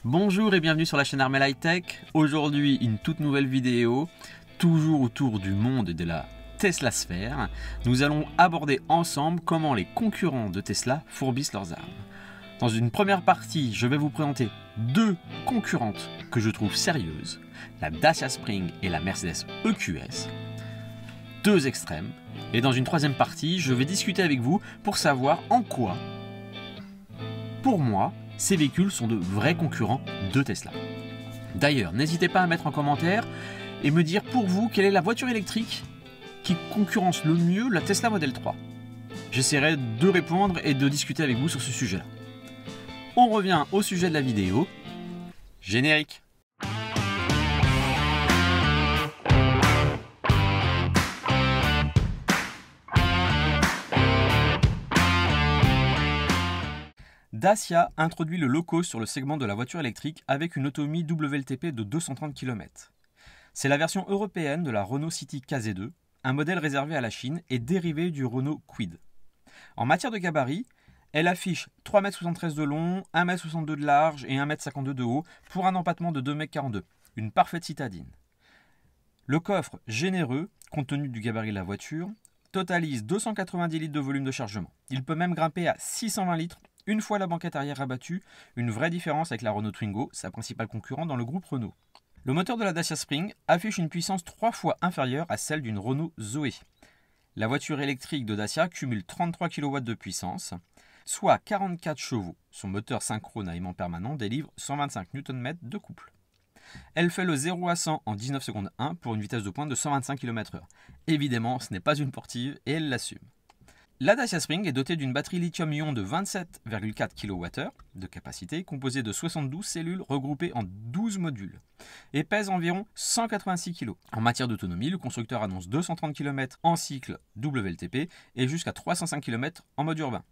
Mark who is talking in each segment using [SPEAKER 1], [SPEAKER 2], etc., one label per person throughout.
[SPEAKER 1] Bonjour et bienvenue sur la chaîne Armel High Tech. Aujourd'hui, une toute nouvelle vidéo, toujours autour du monde de la Tesla sphère. Nous allons aborder ensemble comment les concurrents de Tesla fourbissent leurs armes. Dans une première partie, je vais vous présenter deux concurrentes que je trouve sérieuses, la Dacia Spring et la Mercedes EQS. Deux extrêmes. Et dans une troisième partie, je vais discuter avec vous pour savoir en quoi, pour moi, ces véhicules sont de vrais concurrents de Tesla. D'ailleurs, n'hésitez pas à mettre en commentaire et me dire pour vous quelle est la voiture électrique qui concurrence le mieux la Tesla Model 3. J'essaierai de répondre et de discuter avec vous sur ce sujet-là. On revient au sujet de la vidéo. Générique. Dacia introduit le low-cost sur le segment de la voiture électrique avec une autonomie WLTP de 230 km. C'est la version européenne de la Renault City KZ2, un modèle réservé à la Chine et dérivé du Renault Kwid. En matière de gabarit, elle affiche 3,73 m de long, 1,62 m de large et 1,52 m de haut pour un empattement de 2,42 m, une parfaite citadine. Le coffre généreux, compte tenu du gabarit de la voiture, totalise 290 litres de volume de chargement. Il peut même grimper à 620 litres une fois la banquette arrière abattue, une vraie différence avec la Renault Twingo, sa principale concurrente dans le groupe Renault. Le moteur de la Dacia Spring affiche une puissance 3 fois inférieure à celle d'une Renault Zoe. La voiture électrique de Dacia cumule 33 kW de puissance, soit 44 chevaux. Son moteur synchrone à aimant permanent délivre 125 Nm de couple. Elle fait le 0 à 100 en 19 secondes 1 pour une vitesse de pointe de 125 km/h. Évidemment, ce n'est pas une sportive et elle l'assume. La Dacia Spring est dotée d'une batterie lithium-ion de 27,4 kWh de capacité, composée de 72 cellules regroupées en 12 modules, et pèse environ 186 kg. En matière d'autonomie, le constructeur annonce 230 km en cycle WLTP et jusqu'à 305 km en mode urbain.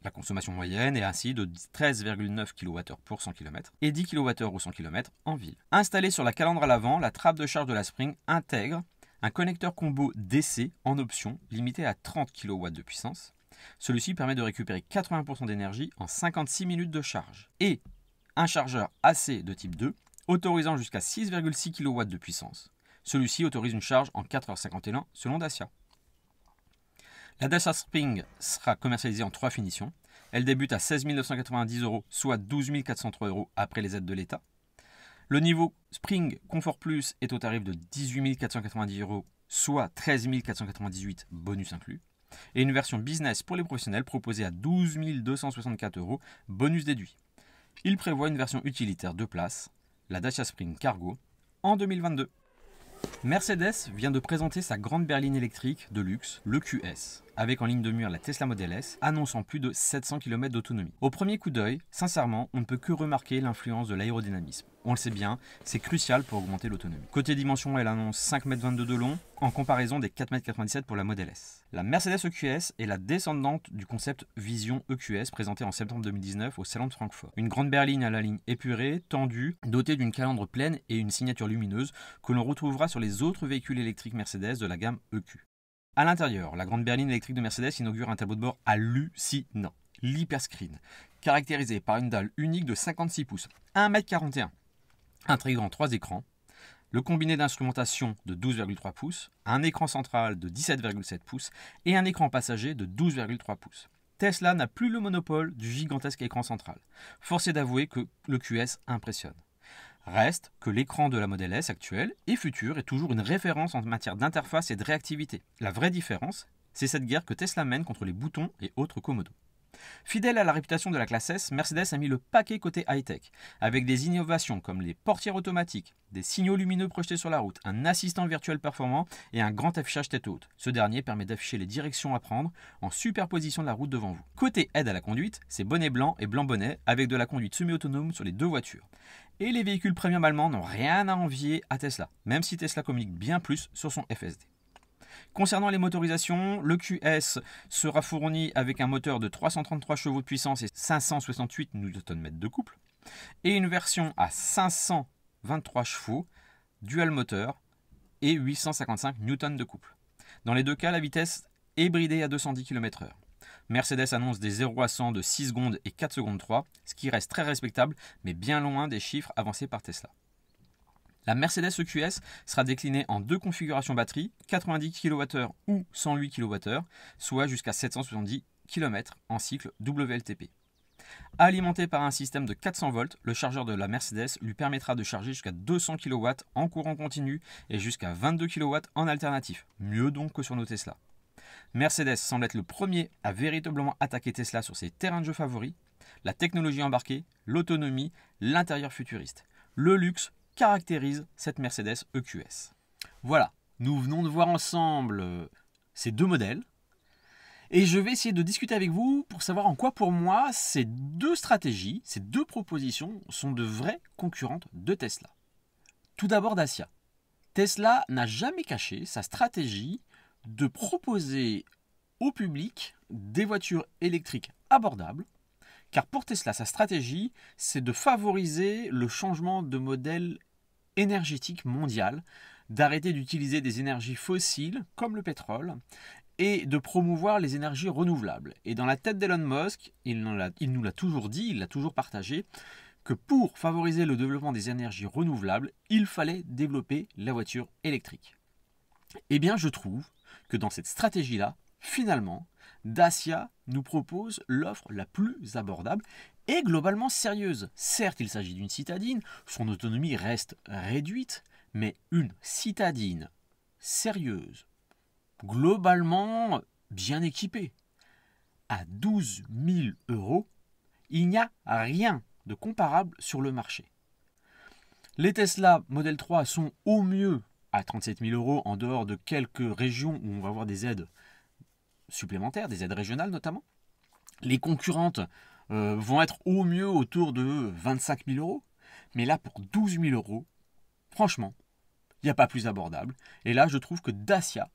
[SPEAKER 1] La consommation moyenne est ainsi de 13,9 kWh pour 100 km et 10 kWh au 100 km en ville. Installée sur la calandre à l'avant, la trappe de charge de la Spring intègre un connecteur combo DC en option limité à 30 kW de puissance. Celui-ci permet de récupérer 80% d'énergie en 56 minutes de charge. Et un chargeur AC de type 2 autorisant jusqu'à 6,6 kW de puissance. Celui-ci autorise une charge en 4h51 selon Dacia. La Dacia Spring sera commercialisée en 3 finitions. Elle débute à 16 990 €, soit 12 403 € après les aides de l'État. Le niveau Spring Comfort Plus est au tarif de 18 490 €, soit 13 498 bonus inclus. Et une version business pour les professionnels proposée à 12 264 €, bonus déduit. Il prévoit une version utilitaire 2 places, la Dacia Spring Cargo, en 2022. Mercedes vient de présenter sa grande berline électrique de luxe, l'EQS, avec en ligne de mire la Tesla Model S, annonçant plus de 700 km d'autonomie. Au premier coup d'œil, sincèrement, on ne peut que remarquer l'influence de l'aérodynamisme. On le sait bien, c'est crucial pour augmenter l'autonomie. Côté dimension, elle annonce 5,22 m de long, en comparaison des 4,97 m pour la Model S. La Mercedes EQS est la descendante du concept Vision EQS présenté en septembre 2019 au Salon de Francfort. Une grande berline à la ligne épurée, tendue, dotée d'une calandre pleine et une signature lumineuse que l'on retrouvera sur les autres véhicules électriques Mercedes de la gamme EQ. À l'intérieur, la grande berline électrique de Mercedes inaugure un tableau de bord hallucinant, l'Hyperscreen, caractérisé par une dalle unique de 56 pouces, 1,41 m, intégrant 3 écrans, le combiné d'instrumentation de 12,3 pouces, un écran central de 17,7 pouces et un écran passager de 12,3 pouces. Tesla n'a plus le monopole du gigantesque écran central. Force est d'avouer que le QS impressionne. Reste que l'écran de la Model S actuelle et future est toujours une référence en matière d'interface et de réactivité. La vraie différence, c'est cette guerre que Tesla mène contre les boutons et autres commodos. Fidèle à la réputation de la classe S, Mercedes a mis le paquet côté high-tech, avec des innovations comme les portières automatiques, des signaux lumineux projetés sur la route, un assistant virtuel performant et un grand affichage tête haute. Ce dernier permet d'afficher les directions à prendre en superposition de la route devant vous. Côté aide à la conduite, c'est bonnet blanc et blanc bonnet avec de la conduite semi-autonome sur les deux voitures. Et les véhicules premium allemands n'ont rien à envier à Tesla, même si Tesla communique bien plus sur son FSD. Concernant les motorisations, le QS sera fourni avec un moteur de 333 chevaux de puissance et 568 Nm de couple, et une version à 523 chevaux, dual moteur et 855 Nm de couple. Dans les deux cas, la vitesse est bridée à 210 km/h. Mercedes annonce des 0 à 100 de 6 secondes et 4 secondes 3, ce qui reste très respectable, mais bien loin des chiffres avancés par Tesla. La Mercedes EQS sera déclinée en deux configurations batterie, 90 kWh ou 108 kWh, soit jusqu'à 770 km en cycle WLTP. Alimenté par un système de 400 volts, le chargeur de la Mercedes lui permettra de charger jusqu'à 200 kW en courant continu et jusqu'à 22 kW en alternatif, mieux donc que sur nos Tesla. Mercedes semble être le premier à véritablement attaquer Tesla sur ses terrains de jeu favoris, la technologie embarquée, l'autonomie, l'intérieur futuriste. Le luxe caractérise cette Mercedes EQS. Voilà, nous venons de voir ensemble ces deux modèles. Et je vais essayer de discuter avec vous pour savoir en quoi, pour moi, ces deux stratégies, ces deux propositions sont de vraies concurrentes de Tesla. Tout d'abord, Dacia. Tesla n'a jamais caché sa stratégie de proposer au public des voitures électriques abordables, car pour Tesla, sa stratégie, c'est de favoriser le changement de modèle énergétique mondial, d'arrêter d'utiliser des énergies fossiles comme le pétrole, et de promouvoir les énergies renouvelables. Et dans la tête d'Elon Musk, il nous l'a toujours dit, il l'a toujours partagé, que pour favoriser le développement des énergies renouvelables, il fallait développer la voiture électrique. Eh bien, je trouve que dans cette stratégie-là, finalement, Dacia nous propose l'offre la plus abordable et globalement sérieuse. Certes, il s'agit d'une citadine, son autonomie reste réduite, mais une citadine sérieuse, globalement bien équipée, à 12 000 €, il n'y a rien de comparable sur le marché. Les Tesla Model 3 sont au mieux à 37 000 € en dehors de quelques régions où on va avoir des aides supplémentaires, des aides régionales notamment. Les concurrentes vont être au mieux autour de 25 000 €. Mais là, pour 12 000 €, franchement, il n'y a pas plus abordable. Et là, je trouve que Dacia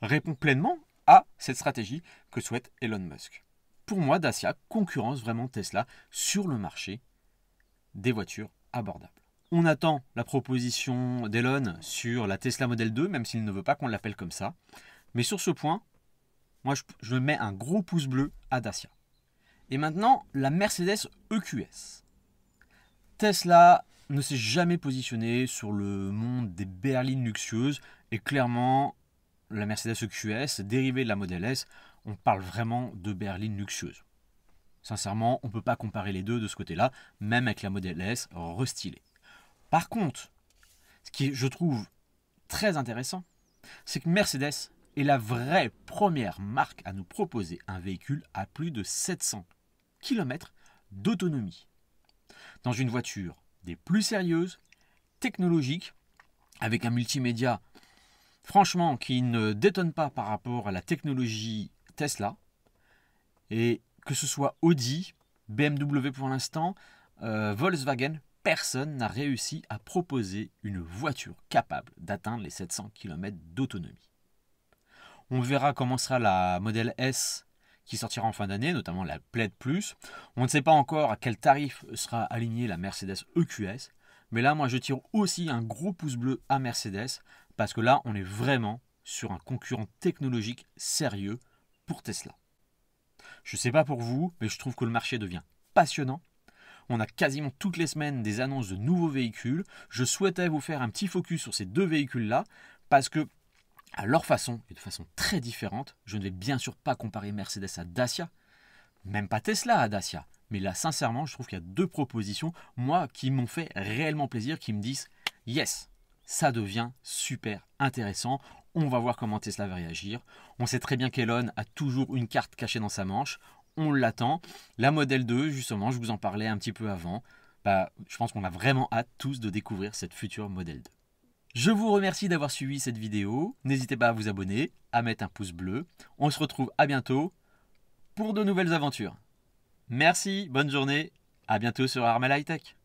[SPEAKER 1] répond pleinement à cette stratégie que souhaite Elon Musk. Pour moi, Dacia concurrence vraiment Tesla sur le marché des voitures abordables. On attend la proposition d'Elon sur la Tesla Model 2, même s'il ne veut pas qu'on l'appelle comme ça. Mais sur ce point, moi je mets un gros pouce bleu à Dacia. Et maintenant, la Mercedes EQS. Tesla ne s'est jamais positionné sur le monde des berlines luxueuses et clairement, la Mercedes EQS, dérivée de la Model S, on parle vraiment de berlines luxueuses. Sincèrement, on ne peut pas comparer les deux de ce côté-là, même avec la Model S restylée. Par contre, ce qui je trouve très intéressant, c'est que Mercedes est la vraie première marque à nous proposer un véhicule à plus de 700 km d'autonomie. Dans une voiture des plus sérieuses, technologiques, avec un multimédia franchement qui ne détonne pas par rapport à la technologie Tesla, et que ce soit Audi, BMW pour l'instant, Volkswagen, personne n'a réussi à proposer une voiture capable d'atteindre les 700 km d'autonomie. On verra comment sera la Model S qui sortira en fin d'année, notamment la Plaid Plus. On ne sait pas encore à quel tarif sera alignée la Mercedes EQS, mais là, moi, je tire aussi un gros pouce bleu à Mercedes, parce que là, on est vraiment sur un concurrent technologique sérieux pour Tesla. Je ne sais pas pour vous, mais je trouve que le marché devient passionnant. On a quasiment toutes les semaines des annonces de nouveaux véhicules. Je souhaitais vous faire un petit focus sur ces deux véhicules-là, parce que, à leur façon, et de façon très différente, je ne vais bien sûr pas comparer Mercedes à Dacia, même pas Tesla à Dacia. Mais là, sincèrement, je trouve qu'il y a deux propositions, moi, qui m'ont fait réellement plaisir, qui me disent « Yes !» Ça devient super intéressant. On va voir comment Tesla va réagir. On sait très bien qu'Elon a toujours une carte cachée dans sa manche. On l'attend. La Model 2, justement, je vous en parlais un petit peu avant. Je pense qu'on a vraiment hâte tous de découvrir cette future Model 2. Je vous remercie d'avoir suivi cette vidéo. N'hésitez pas à vous abonner, à mettre un pouce bleu. On se retrouve à bientôt pour de nouvelles aventures. Merci, bonne journée. À bientôt sur Armel High Tech.